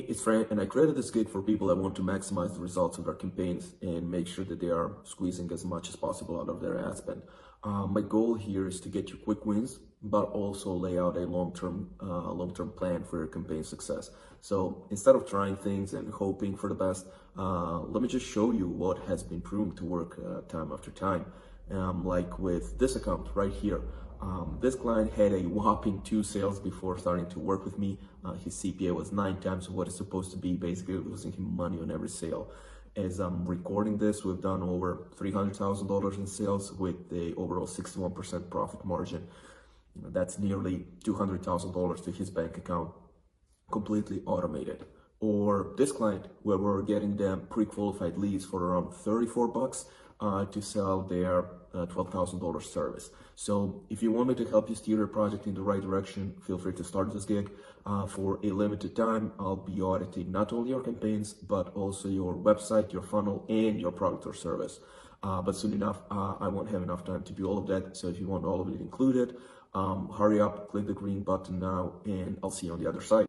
Hey, it's Frank, and I created this gig for people that want to maximize the results of their campaigns and make sure that they are squeezing as much as possible out of their ad spend. My goal here is to get you quick wins, but also lay out a long-term plan for your campaign success. So instead of trying things and hoping for the best, let me just show you what has been proven to work time after time. Like with this account right here. This client had a whopping 2 sales before starting to work with me. His CPA was 9 times what it's supposed to be, basically losing him money on every sale. As I'm recording this, we've done over $300,000 in sales with the overall 61% profit margin. That's nearly $200,000 to his bank account, completely automated. Or this client, where we're getting them pre-qualified leads for around 34 bucks to sell their $12,000 service. So if you want me to help you steer your project in the right direction, feel free to start this gig. For a limited time, I'll be auditing not only your campaigns, but also your website, your funnel, and your product or service. But soon enough, I won't have enough time to do all of that. So if you want all of it included, hurry up, click the green button now, and I'll see you on the other side.